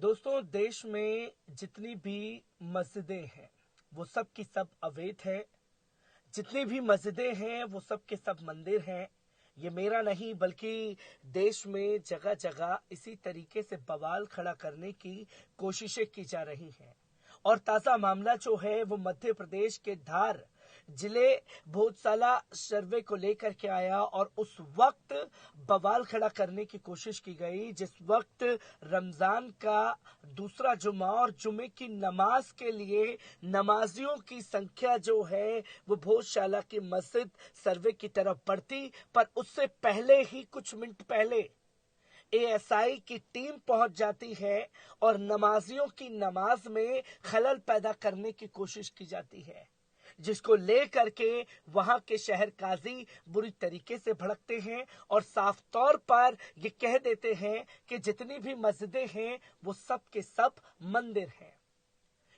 दोस्तों, देश में जितनी भी मस्जिदें हैं वो सब की सब अवैध है। जितनी भी मस्जिदें हैं वो सब के सब मंदिर हैं। ये मेरा नहीं बल्कि देश में जगह जगह इसी तरीके से बवाल खड़ा करने की कोशिशें की जा रही हैं। और ताज़ा मामला जो है वो मध्य प्रदेश के धार जिले भोजशाला सर्वे को लेकर के आया और उस वक्त बवाल खड़ा करने की कोशिश की गई जिस वक्त रमजान का दूसरा जुमा और जुमे की नमाज के लिए नमाजियों की संख्या जो है वो भोजशाला की मस्जिद सर्वे की तरफ बढ़ती, पर उससे पहले ही कुछ मिनट पहले एएसआई की टीम पहुंच जाती है और नमाजियों की नमाज में खलल पैदा करने की कोशिश की जाती है, जिसको लेकर के वहां के शहर काजी बुरी तरीके से भड़कते हैं और साफ तौर पर ये कह देते हैं कि जितनी भी मस्जिदें हैं वो सब के सब मंदिर हैं।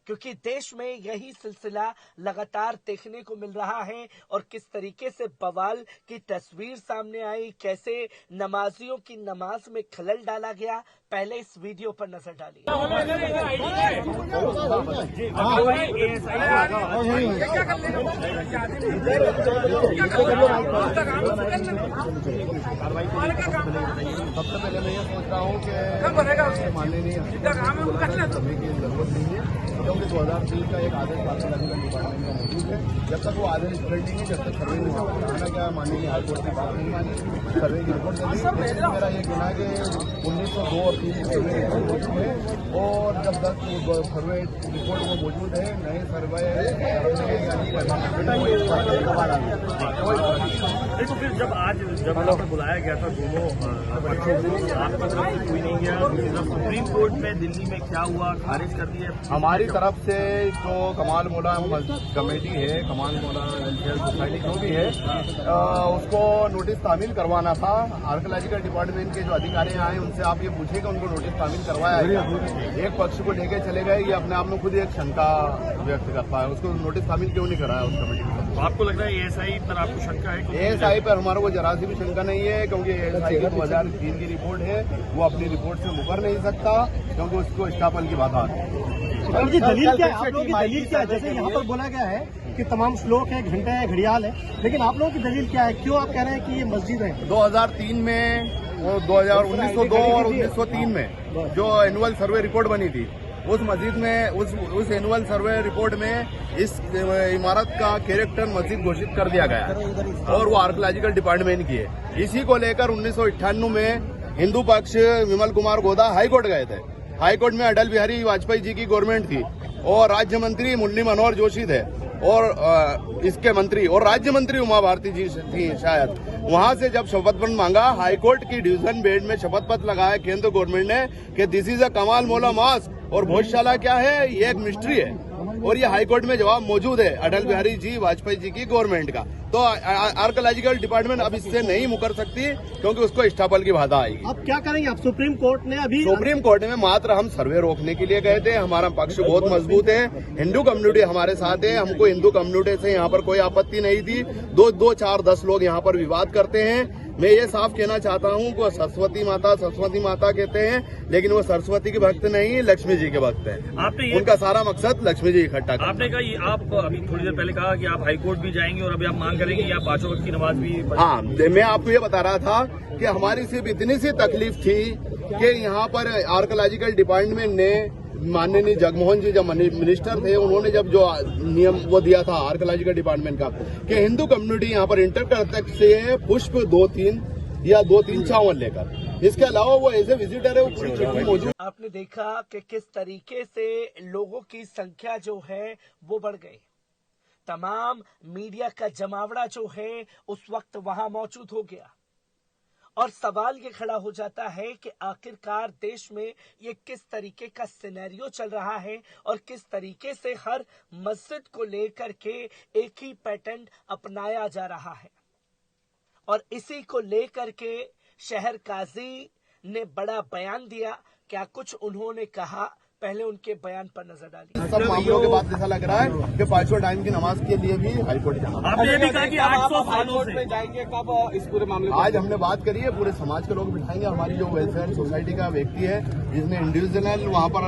क्योंकि देश में यही सिलसिला लगातार देखने को मिल रहा है और किस तरीके से बवाल की तस्वीर सामने आई, कैसे नमाजियों की नमाज में खलल डाला गया। पहले इस वीडियो पर नजर डालिए। सबसे पहले मैं ये सोच रहा हूँ कि माननीय जरूरत नहीं है, क्योंकि 2003 का एक आदेश आर्कियोलॉजिकल डिपार्टमेंट का मौजूद है। जब तक वो आदेश पेंडिंग है, जब तक सर्वे नहीं होगा। क्या माननीय हाईकोर्ट ने बात नहीं मानी, सर्वे की रिपोर्ट दे दी। मेरा ये कहना है कि 1902 और 3 सर्वे मौजूद है और जब तक सर्वे रिपोर्ट वो मौजूद है, नए सर्वे देखो फिर जब यहाँ पर बुलाया गया था दोनों पक्षों को, आपकी तरफ से कोई नहीं गया, सुप्रीम कोर्ट में दिल्ली में क्या हुआ, खारिज कर दिया। हमारी तरफ से जो कमाल मौला कमेटी है, कमाल मौला वेलफेयर सोसाइटी जो भी है, उसको नोटिस तामील करवाना था। आर्कियोलॉजिकल डिपार्टमेंट के जो अधिकारी आए उनसे आप ये पूछिए कि उनको नोटिस तामील करवाया है। एक पक्ष को लेके चले गए, ये अपने आप में खुद एक शंका व्यक्त करता है। उसको नोटिस तामील क्यों नहीं कराया उस कमेटी को? आपको लग रहा है एएसआई पर आपको शंका है? एएसआई पर हमारे को जरा सी भी शंका नहीं है, क्योंकि एएसआई की 2003 की रिपोर्ट है, वो अपनी रिपोर्ट से मुकर नहीं सकता, क्योंकि उसको स्टापल की बात आती है। दलील क्या है? आप लोगों की दलील क्या है? जैसे यहाँ पर बोला गया है कि तमाम श्लोक है, घंटे है, घड़ियाल है, लेकिन आप लोगों की दलील क्या है? क्यों आप कह रहे हैं कि ये मस्जिद है? 2003 में और 1902 और 1903 में जो एनुअल सर्वे रिपोर्ट बनी थी, उस मस्जिद में उस एनुअल सर्वे रिपोर्ट में इस इमारत का कैरेक्टर मस्जिद घोषित कर दिया गया और वो आर्कियोलॉजिकल डिपार्टमेंट की है। इसी को लेकर 1998 में हिंदू पक्ष विमल कुमार गोदा हाईकोर्ट गए थे। हाईकोर्ट में अटल बिहारी वाजपेयी जी की गवर्नमेंट थी और राज्य मंत्री मुरली मनोहर जोशी थे और इसके मंत्री और राज्य मंत्री उमा भारती जी थी शायद। वहां से जब शपथ पत्र मांगा, हाईकोर्ट की डिवीजन बेंच में शपथ पत्र लगाया केंद्र गवर्नमेंट ने कि दिस इज अ कमाल मौला मॉस्क और भोजशाला क्या है, ये एक मिस्ट्री है। और ये हाईकोर्ट में जवाब मौजूद है अटल बिहारी जी वाजपेयी जी की गवर्नमेंट का। तो आर्कियोलॉजिकल डिपार्टमेंट अब इससे नहीं मुकर सकती, क्योंकि उसको स्टापल की बाधा आएगी। अब क्या करेंगे आप? सुप्रीम कोर्ट ने अभी सुप्रीम कोर्ट में मात्र हम सर्वे रोकने के लिए गए थे। हमारा पक्ष बहुत मजबूत है, हिंदू कम्युनिटी हमारे साथ है, हमको हिंदू कम्युनिटी से यहाँ पर कोई आपत्ति नहीं थी। 2, 4, 10 लोग यहाँ पर विवाद करते हैं। मैं ये साफ कहना चाहता हूँ कि सरस्वती माता कहते हैं, लेकिन वो सरस्वती के भक्त नहीं, लक्ष्मी जी के भक्त हैं। उनका सारा मकसद लक्ष्मी जी इकट्ठा करना। आपने कहा, आप अभी थोड़ी देर पहले कहा कि आप हाईकोर्ट भी जाएंगे और अभी आप मांग करेंगे कि आप 5 वक्त की नमाज भी। हाँ, मैं आपको ये बता रहा था कि हमारी सिर्फ इतनी सी तकलीफ थी कि यहाँ पर आर्कियोलॉजिकल डिपार्टमेंट ने माननीय जगमोहन जी जब मिनिस्टर थे, उन्होंने जब जो नियम वो दिया था आर्कियोलॉजिकल डिपार्टमेंट का कि हिंदू कम्युनिटी यहाँ पर इंटर कर सकते हैं पुष्प 2-3 या 2-3 चावल लेकर, इसके अलावा वो ऐसे विजिटर है वो पूरी चिट्ठी मौजूद। आपने देखा कि किस तरीके से लोगों की संख्या जो है वो बढ़ गई। तमाम मीडिया का जमावड़ा जो है उस वक्त वहां मौजूद हो गया और सवाल ये खड़ा हो जाता है कि आखिरकार देश में ये किस तरीके का सिनेरियो चल रहा है और किस तरीके से हर मस्जिद को लेकर के एक ही पैटर्न अपनाया जा रहा है। और इसी को लेकर के शहर काजी ने बड़ा बयान दिया। क्या कुछ उन्होंने कहा, पहले उनके बयान पर नजर डालिए। सब मामलों के बाद ऐसा लग रहा है कि 5 टाइम की नमाज के लिए भी हाईकोर्ट जाना। आपने ये भी कहा कि 800 सालों से जाएंगे कब इस पूरे मामले आज हमने बात करी है, पूरे समाज के लोग बिठाएंगे। हमारी जो वेलफेयर सोसाइटी का व्यक्ति है जिसने इंडिविजुअल वहाँ पर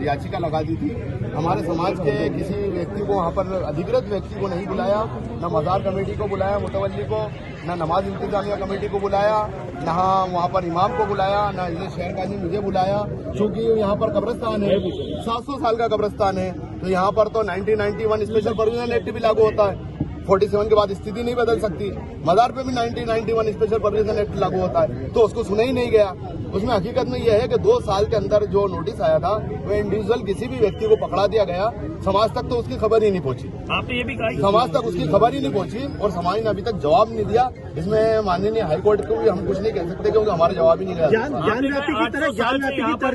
याचिका लगा दी थी, हमारे समाज के किसी व्यक्ति को वहाँ पर अधिकृत व्यक्ति को नहीं बुलाया, न मजार कमेटी को बुलाया मुतवल्ली को, न नमाज इंतजामिया कमेटी को बुलाया, न वहाँ पर इमाम को बुलाया, न ये शहर काजी मुझे बुलाया, क्योंकि यहाँ पर कब्रिस्तान है, 700 साल का कब्रिस्तान है। तो यहाँ पर तो 1991 स्पेशल प्रोविजनल एक्ट भी लागू होता है। 47 के बाद स्थिति नहीं बदल सकती। मजार पे भी 1991 स्पेशल प्रोविजनल एक्ट लागू होता है, तो उसको सुना ही नहीं गया। उसमें हकीकत में यह है कि 2 साल के अंदर जो नोटिस आया था वो इंडिविजुअल किसी भी व्यक्ति को पकड़ा दिया गया, समाज तक तो उसकी खबर ही नहीं पहुंची। आपने ये भी कहा समाज तक उसकी खबर ही नहीं पहुंची और समाज ने अभी तक जवाब नहीं दिया। इसमें माननीय हाईकोर्ट को भी हम कुछ नहीं कह सकते क्योंकि हमारा जवाब ही नहीं गया।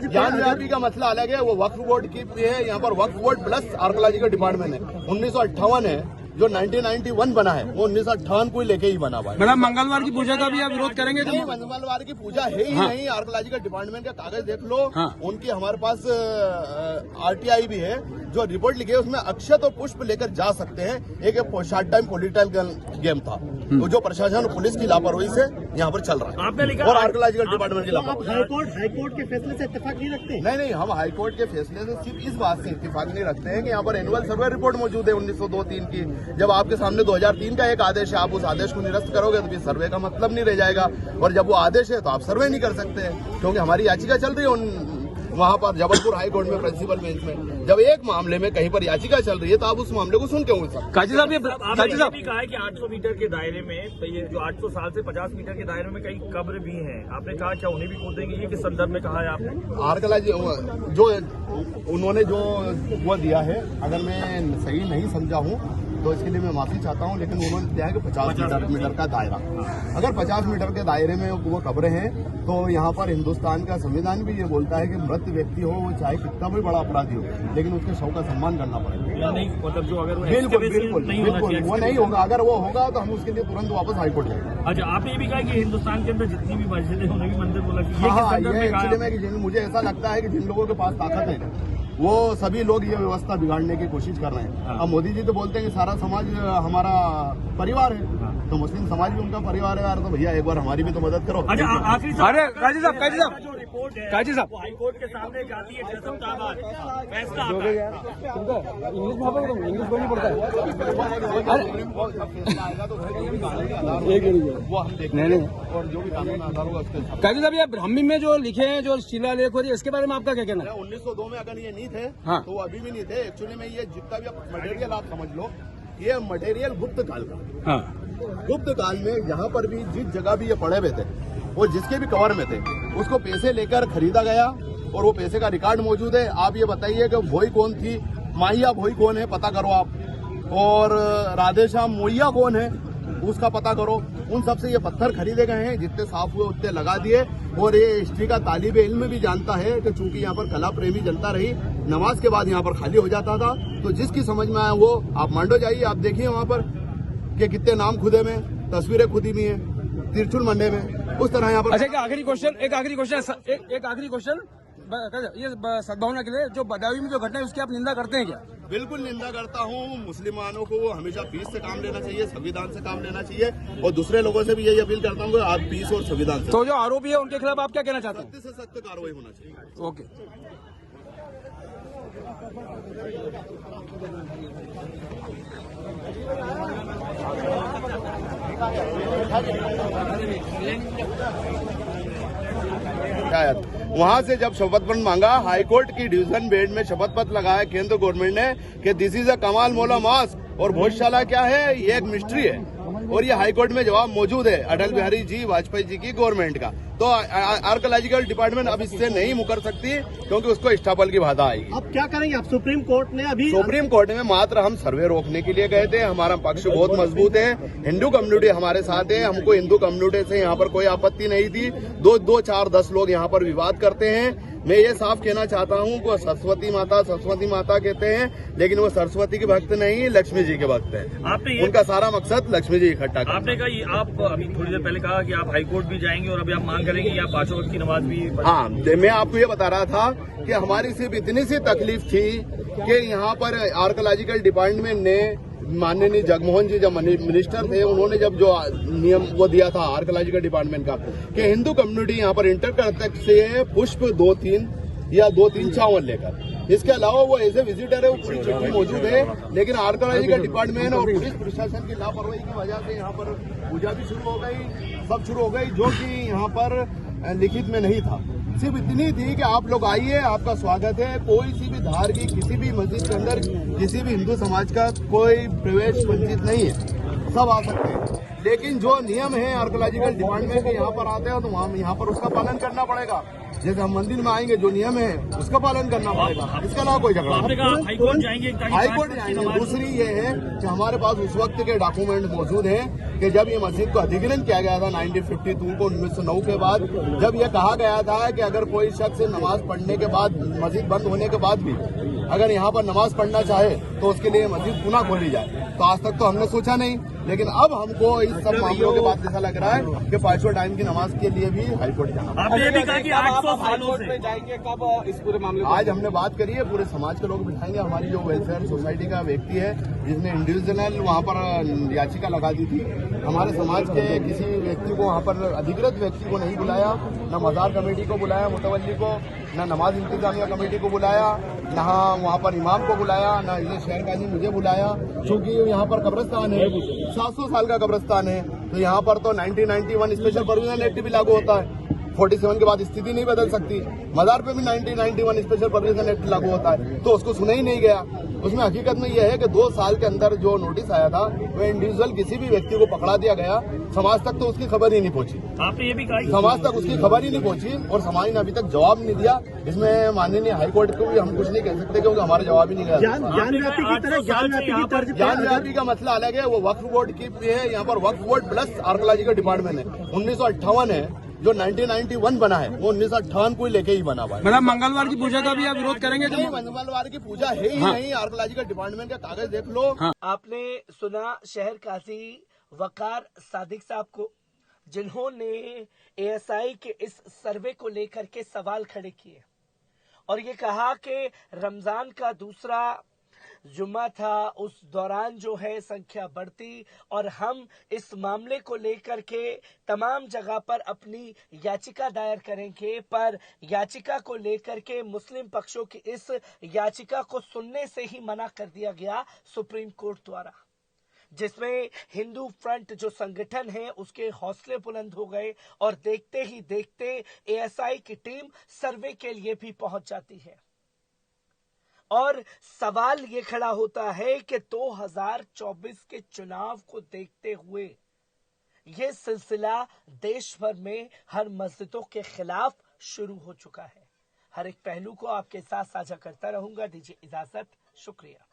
ज्ञानव्यापी का मसला अलग है, वो वक्फ बोर्ड की है। यहाँ पर वक्फ बोर्ड प्लस आर्कोलॉजिकल डिपार्टमेंट है। 1958 है जो 1991 बना है, वो 1958 को ही लेके ही बना हुआ है। मैडम मंगलवार की पूजा का भी आप विरोध करेंगे? नहीं, मंगलवार की पूजा है ही नहीं। आर्कोलॉजिकल डिपार्टमेंट का कागज देख लो। उनकी हमारे पास RTI भी है, जो रिपोर्ट लिखी है उसमें अक्षत और पुष्प लेकर जा सकते हैं। एक शॉर्ट टाइम पॉलिटिकल गेम था, तो जो प्रशासन और पुलिस की लापरवाही से यहाँ पर चल रहा है। आपने लिखा और आर्कोलॉजिकल डिपार्टमेंट की लापरवाही। हाईकोर्ट के फैसले से इत्तेफाक नहीं रखते? नहीं, हम हाईकोर्ट के फैसले से सिर्फ इस बात से इत्तेफाक नहीं रखते हैं कि यहाँ पर एनुअल सर्वे रिपोर्ट मौजूद है 1902-3 की। जब आपके सामने 2003 का एक आदेश है, आप उस आदेश को निरस्त करोगे तो फिर सर्वे का मतलब नहीं रह जाएगा। और जब वो आदेश है तो आप सर्वे नहीं कर सकते, क्योंकि हमारी याचिका चल रही है वहाँ पर जबलपुर हाई कोर्ट में प्रिंसिपल बेंच में। जब एक मामले में कहीं पर याचिका चल रही है तो आप उस मामले को सुन के उड़ सकते। काजी साहब, आपने भी कहा है कि 800 मीटर के दायरे में, तो ये जो 800 साल से 50 मीटर के दायरे में कई कब्र भी हैं, आपने कहा क्या उन्हें भी खोदेंगे? ये किस संदर्भ में कहा है आपने? आर्कोलॉजी जो उन्होंने जो वो दिया है, अगर मैं सही नहीं समझा हूँ तो इसके लिए मैं माफी चाहता हूँ, लेकिन उन्होंने दिया है कि 50 मीटर का दायरा। अगर 50 मीटर के दायरे में वो कब्रें हैं तो यहाँ पर हिंदुस्तान का संविधान भी ये बोलता है कि मृत व्यक्ति हो, वो चाहे कितना भी बड़ा अपराधी हो, लेकिन उसके शव का सम्मान करना पड़ेगा। नहीं, मतलब जो अगर बिल्कुल वो नहीं होगा। अगर वो होगा तो हम उसके लिए तुरंत वापस हाईकोर्ट जाएंगे। अच्छा, आपने ये भी कहा कि हिंदुस्तान के अंदर जितनी भी मस्जिदें उन्हें भी मंदिर बोला कि ये एक्चुअली में मुझे ऐसा लगता है कि जिन लोगों के पास ताकत है वो सभी लोग ये व्यवस्था बिगाड़ने की कोशिश कर रहे हैं। अब मोदी जी तो बोलते हैं कि सारा समाज हमारा परिवार है, तो मुस्लिम समाज भी उनका परिवार है यार, तो भैया एक बार हमारी भी तो मदद करो। अच्छा, आखिरी अरे काजी साहब जो रिपोर्ट है काजी साहब, हाईकोर्ट के सामने जाती है 6 सप्ताह बाद फैसला आता है। इंग्लिश में इंग्लिश बोलनी पड़ता है। वो हम देखेंगे और जो भी कानून आधार होगा उसके हिसाब। काजी साहब, ये ब्राह्मी में जो लिखे हैं, जो शिलालेख हो रही है, इसके बारे में आपका क्या कहना है? 1902 में अगर ये नहीं थे हाँ। तो वो अभी भी नहीं थे। एक्चुअली में ये जितना भी मटेरियल आप समझ लो, ये मटेरियल गुप्त काल का। हाँ। गुप्त काल में यहाँ पर भी जिस जगह भी ये पड़े हुए थे, वो जिसके भी कवर में थे, उसको पैसे लेकर खरीदा गया और वो पैसे का रिकॉर्ड मौजूद है। आप ये बताइए कि भोई कौन थी, माहिया भोई कौन है, पता करो आप, और राधेश्याम मोइया कौन है, उसका पता करो। उन सबसे ये पत्थर खरीदे गए हैं, जितने साफ हुए उतने लगा दिए। और ये हिस्ट्री का तालिब इल्म भी जानता है कि चूंकि यहाँ पर कला प्रेमी जनता रही, नमाज के बाद यहाँ पर खाली हो जाता था, तो जिसकी समझ में आया वो आप मांडो जाइए, आप देखिए वहाँ पर कि कितने नाम खुदे में, तस्वीरें खुदी हुई हैं तिरछुल मंडे में, उस तरह यहाँ पर। अच्छा, एक आखिरी क्वेश्चन ये सद्भावना के लिए, जो बदायूं में जो घटना है उसकी आप निंदा करते हैं क्या? बिल्कुल निंदा करता हूँ। मुसलमानों को हमेशा पीस से काम लेना चाहिए, संविधान से काम लेना चाहिए, और दूसरे लोगों से भी यही अपील करता हूँ कि आप पीस और संविधान से। तो जो आरोपी है उनके खिलाफ आप क्या कहना चाहते हैं? सख्त से सख्त कार्रवाई होना चाहिए। ओके। वहां से जब शपथ पत्र मांगा, हाईकोर्ट की डिवीजन बेंच में शपथ पत्र लगाया केंद्र गवर्नमेंट ने कि दिस इज अ कमाल मौला मॉस्क, और भोजशाला क्या है, ये एक मिस्ट्री है। और ये हाईकोर्ट में जवाब मौजूद है अटल बिहारी जी वाजपेयी जी की गवर्नमेंट का। तो आर्कोलॉजिकल डिपार्टमेंट अब इससे नहीं मुकर सकती, क्योंकि उसको इस्टापल की बाधा आएगी। अब क्या करेंगे आप? सुप्रीम कोर्ट में मात्र हम सर्वे रोकने के लिए गए थे। हमारा पक्ष बहुत मजबूत है, हिंदू कम्युनिटी हमारे साथ है, हमको हिंदू कम्युनिटी से यहाँ पर कोई आपत्ति नहीं थी। 2, 4, 10 लोग यहाँ पर विवाद करते हैं। मैं ये साफ कहना चाहता हूँ कि सरस्वती माता कहते हैं, लेकिन वो सरस्वती के भक्त नहीं, लक्ष्मी जी के भक्त हैं। उनका सारा मकसद लक्ष्मी जी इकट्ठा करना। आपने कहा, आप अभी थोड़ी देर पहले कहा कि आप हाईकोर्ट भी जाएंगे और अभी आप मांग मांग करेंगे या 5 वक्त की नमाज भी? हाँ, मैं आपको ये बता रहा था कि हमारी सिर्फ इतनी सी तकलीफ थी कि यहाँ पर आर्कोलॉजिकल डिपार्टमेंट ने माननीय जगमोहन जी जब मिनिस्टर थे, उन्होंने जब जो नियम वो दिया था आर्कोलॉजिकल डिपार्टमेंट का कि हिंदू कम्युनिटी यहाँ पर इंटर कर सकती है पुष्प 2-3 या 2-3 चावल लेकर। इसके अलावा वो एज ए विजिटर है, वो पूरी चिट्ठी मौजूद है, लेकिन आर्कोलॉजिकल डिपार्टमेंट और पुलिस प्रशासन की लापरवाही की वजह से यहाँ पर पूजा भी शुरू हो गई, सब शुरू हो गई, जो कि यहाँ पर लिखित में नहीं था। सिर्फ इतनी थी कि आप लोग आइए, आपका स्वागत है, कोई सी भी धार्मिक किसी भी मस्जिद के अंदर किसी भी हिंदू समाज का कोई प्रवेश वंचित नहीं है, सब आ सकते हैं। लेकिन जो नियम है आर्कोलॉजिकल डिपार्टमेंट के यहाँ पर आते हैं तो वहाँ यहाँ पर उसका पालन करना पड़ेगा। जैसे हम मंदिर में आएंगे, जो नियम है उसका पालन करना पड़ेगा, इसके अलावा कोई झगड़ा नहीं। हाईकोर्ट जाएंगे? हाईकोर्ट जाएंगे। दूसरी ये है कि हमारे पास उस वक्त के डॉक्यूमेंट मौजूद हैं कि जब ये मस्जिद को अधिग्रहण किया गया था 1952 को 1909 के बाद, जब ये कहा गया था कि अगर कोई शख्स नमाज पढ़ने के बाद, मस्जिद बंद होने के बाद भी अगर यहाँ पर नमाज पढ़ना चाहे तो उसके लिए मस्जिद पुनः खोली जाए। तो आज तक तो हमने सोचा नहीं, लेकिन अब हमको इस सब मामलों के बाद ऐसा लग रहा है कि 5 टाइम की नमाज के लिए भी हाईकोर्ट जाना। आपने भी कहा कि 800 सालों से जाएंगे, कब इस पूरे मामले आज हमने बात करी है, पूरे समाज के लोग बिठाएंगे। हमारी जो वेलफेयर सोसाइटी का व्यक्ति है जिसने इंडिविजुअल वहाँ पर याचिका लगा दी थी, हमारे समाज के किसी व्यक्ति को वहाँ पर अधिकृत व्यक्ति को नहीं बुलाया, न मजार कमेटी को बुलाया मुतवल्ली को, न नमाज इंतजामिया कमेटी को बुलाया, न वहाँ पर इमाम को बुलाया, न इसे शहर काजी मुझे बुलाया, क्योंकि यहाँ पर कब्रिस्तान है, 700 साल का कब्रिस्तान है। तो यहाँ पर तो 1991 स्पेशल प्रोविजन एक्ट भी लागू होता है, 47 के बाद स्थिति नहीं बदल सकती। मजार पे भी 1991 स्पेशल प्रोविजन एक्ट लागू होता है, तो उसको सुना ही नहीं गया। उसमें हकीकत में यह है कि 2 साल के अंदर जो नोटिस आया था वो इंडिविजुअल किसी भी व्यक्ति को पकड़ा दिया गया, समाज तक तो उसकी खबर ही नहीं पहुंची। आपने ये भी कहा समाज तक उसकी खबर ही नहीं पहुंची और समाज ने अभी तक जवाब नहीं दिया। इसमें माननीय हाईकोर्ट को भी हम कुछ नहीं कह सकते क्योंकि हमारा जवाब ही नहीं गया। ज्ञान का मसला अलग है, वो वक्फ बोर्ड की है, यहाँ पर वक्फ बोर्ड प्लस आर्कोलॉजिकल डिपार्टमेंट है। 1958 है जो 1991 बना है, वो 1958 को लेके ही बना हुआ है। मतलब मंगलवार की पूजा का भी आप विरोध करेंगे? नहीं, मंगलवार की पूजा है ही नहीं। आर्कोलॉजिकल डिपार्टमेंट का कागज देख लो। आपने सुना शहर काजी वकार सादिक साहब को, जिन्होंने एएसआई के इस सर्वे को लेकर के सवाल खड़े किए और ये कहा कि रमजान का दूसरा जुम्मा था, उस दौरान जो है संख्या बढ़ती और हम इस मामले को लेकर के तमाम जगह पर अपनी याचिका दायर करेंगे। पर याचिका को लेकर के मुस्लिम पक्षों की इस याचिका को सुनने से ही मना कर दिया गया सुप्रीम कोर्ट द्वारा, जिसमें हिंदू फ्रंट जो संगठन है उसके हौसले बुलंद हो गए और देखते ही देखते एएसआई की टीम सर्वे के लिए भी पहुंच जाती है। और सवाल ये खड़ा होता है कि 2024 के चुनाव को देखते हुए ये सिलसिला देश भर में हर मस्जिदों के खिलाफ शुरू हो चुका है। हर एक पहलू को आपके साथ साझा करता रहूंगा। दीजिए इजाजत, शुक्रिया।